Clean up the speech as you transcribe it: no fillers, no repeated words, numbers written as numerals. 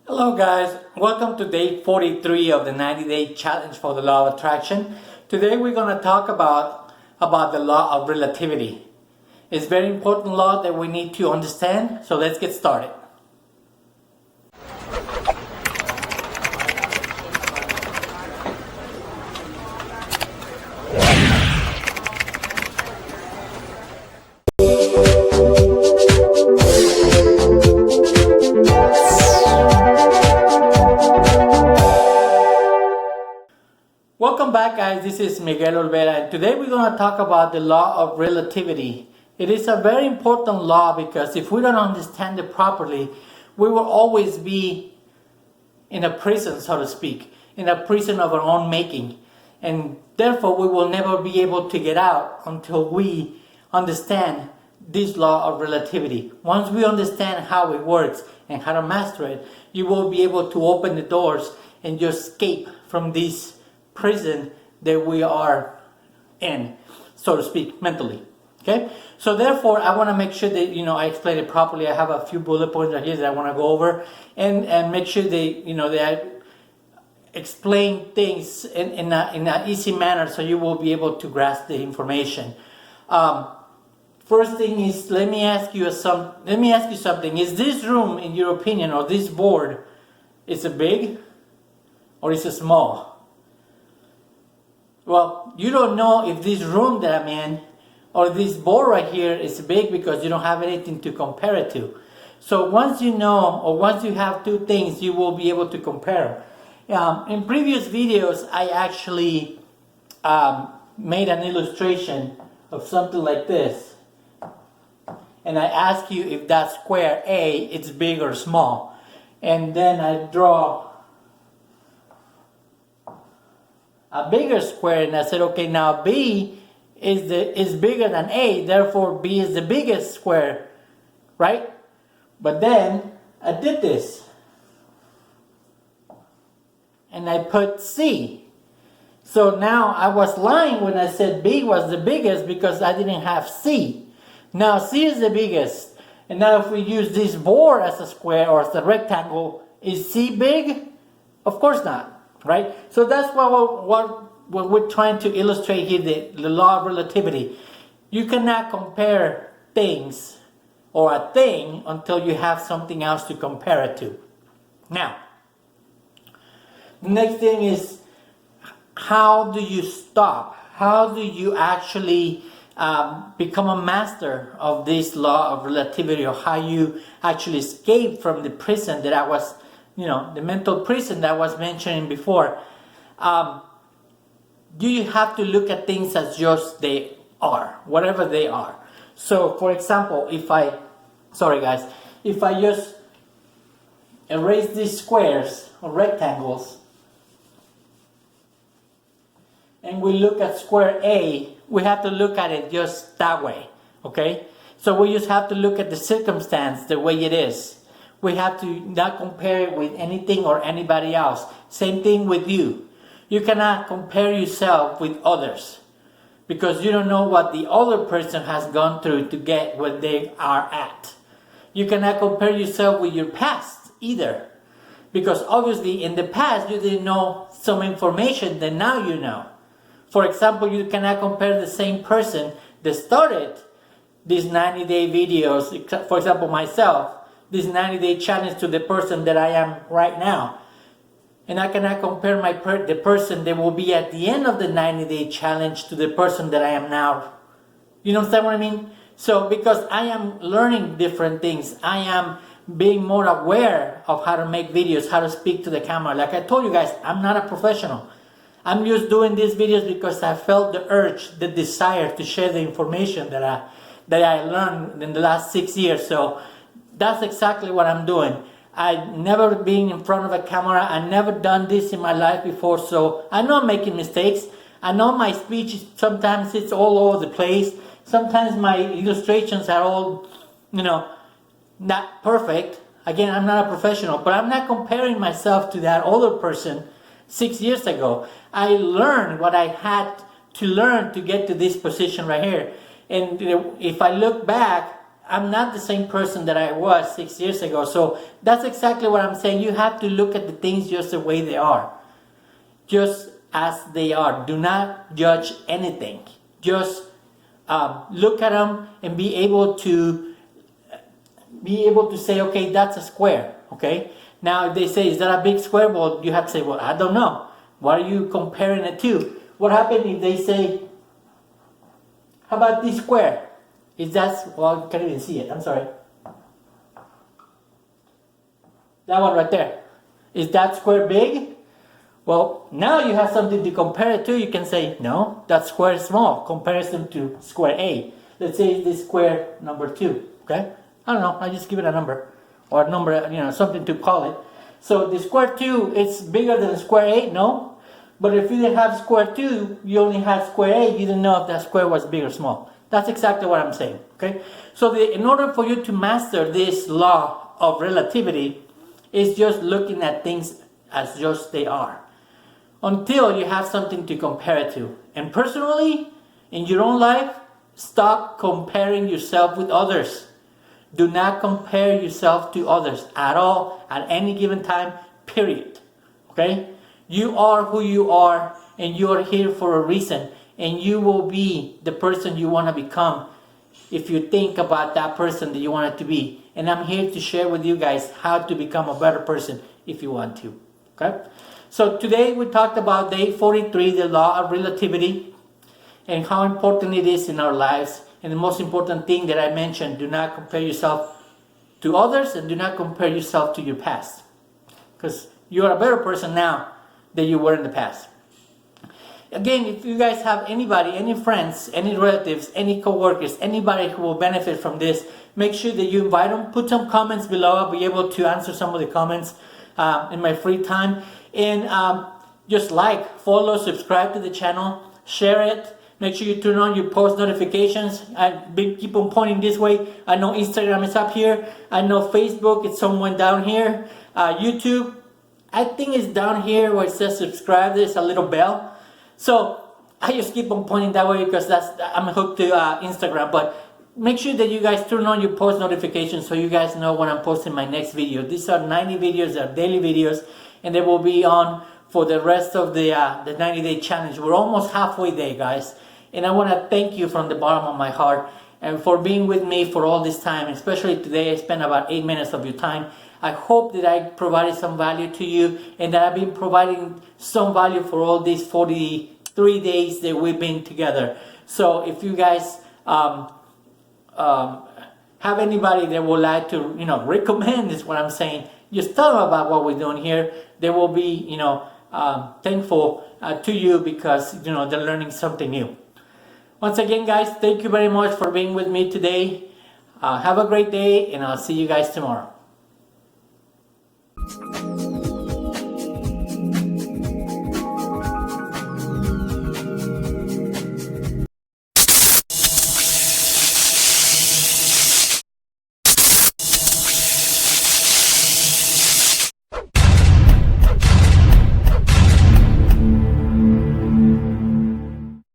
Hello guys, welcome to day 43 of the 90-day challenge for the law of attraction. Today we're going to talk about the law of relativity. It's a very important law that we need to understand, so let's get started. Welcome back guys, this is Miguel Olvera and today we're going to talk about the law of relativity. It is a very important law because if we don't understand it properly, we will always be in a prison, so to speak, in a prison of our own making, and therefore we will never be able to get out until we understand this law of relativity. Once we understand how it works and how to master it, you will be able to open the doors and just escape from this prison that we are in, so to speak, mentally. Okay, so therefore I want to make sure that I explain it properly. I have a few bullet points right here that I want to go over and make sure that I explain things in an easy manner so you will be able to grasp the information. First thing is, let me ask you something. Is this room, in your opinion, or this board, is it big or is it small? Well, you don't know if this room that I'm in or this board right here is big because you don't have anything to compare it to. So once you know, or once you have two things, you will be able to compare. In previous videos, I actually made an illustration of something like this. And I ask you if that square A is big or small. And then I draw a bigger square, and I said, okay, now B is bigger than A, therefore B is the biggest square, right? But then I did this, and I put C. So now I was lying when I said B was the biggest because I didn't have C. Now C is the biggest, and now if we use this board as a square or as a rectangle, is C big? Of course not. Right? So that's what we're trying to illustrate here, the law of relativity. You cannot compare things or a thing until you have something else to compare it to. Now, the next thing is, how do you stop? How do you actually become a master of this law of relativity, or how you actually escape from the prison that I was the mental prison that I was mentioning before? You have to look at things as just they are, whatever they are. So, for example, if I just erase these squares or rectangles, and we look at square A, we have to look at it just that way, okay? So we just have to look at the circumstance the way it is. We have to not compare it with anything or anybody else. Same thing with you. You cannot compare yourself with others because you don't know what the other person has gone through to get where they are at. You cannot compare yourself with your past either because obviously in the past you didn't know some information that now you know. For example, you cannot compare the same person that started these 90-day videos, for example myself, this 90-day challenge, to the person that I am right now. And I cannot compare the person that will be at the end of the 90-day challenge to the person that I am now. You understand what I mean? So because I am learning different things, I am being more aware of how to make videos, how to speak to the camera. Like I told you guys, I'm not a professional. I'm just doing these videos because I felt the urge, the desire to share the information that I learned in the last 6 years. So that's exactly what I'm doing. I've never been in front of a camera. I've never done this in my life before. So I know I'm making mistakes. I know my speech sometimes it's all over the place. Sometimes my illustrations are all, not perfect. Again, I'm not a professional, but I'm not comparing myself to that older person 6 years ago. I learned what I had to learn to get to this position right here. And if I look back, I'm not the same person that I was 6 years ago. So that's exactly what I'm saying. You have to look at the things just the way they are. Just as they are. Do not judge anything. Just look at them and be able to say, okay, that's a square. Okay. Now, if they say, is that a big square? Well, you have to say, well, I don't know. What are you comparing it to? What happens if they say, how about this square? Is that, well, you can't even see it. I'm sorry. That one right there. Is that square big? Well, now you have something to compare it to. You can say, no, that square is small. Comparison to square A. Let's say this square number 2. Okay? I don't know. I just give it a number. Or a number, something to call it. So the square 2 is bigger than square A? No. But if you didn't have square 2, you only had square A, you didn't know if that square was big or small. That's exactly what I'm saying. Okay? So in order for you to master this law of relativity, is just looking at things as just they are. Until you have something to compare it to. And personally, in your own life, stop comparing yourself with others. Do not compare yourself to others at all, at any given time, period. Okay? You are who you are, and you are here for a reason. And you will be the person you want to become if you think about that person that you want it to be. And I'm here to share with you guys how to become a better person if you want to. Okay? So today we talked about day 43, the law of relativity, and how important it is in our lives. And the most important thing that I mentioned, do not compare yourself to others and do not compare yourself to your past. Because you are a better person now than you were in the past. Again, if you guys have anybody, any friends, any relatives, any co-workers, anybody who will benefit from this, make sure that you invite them. Put some comments below. I'll be able to answer some of the comments in my free time. And just like, follow, subscribe to the channel, share it. Make sure you turn on your post notifications. Keep on pointing this way. I know Instagram is up here. I know Facebook, it's someone down here. YouTube, I think it's down here where it says subscribe. There's a little bell. So I just keep on pointing that way because I'm hooked to Instagram. But make sure that you guys turn on your post notifications so you guys know when I'm posting my next video. These are 90 videos, they're daily videos, and they will be on for the rest of the 90-day challenge. We're almost halfway there, guys. And I want to thank you from the bottom of my heart and for being with me for all this time, especially today. I spent about 8 minutes of your time. I hope that I provided some value to you and that I've been providing some value for all these 43 days that we've been together. So if you guys have anybody that would like to, recommend is what I'm saying, just tell them about what we're doing here. They will be, thankful to you because, they're learning something new. Once again, guys, thank you very much for being with me today. Have a great day, and I'll see you guys tomorrow.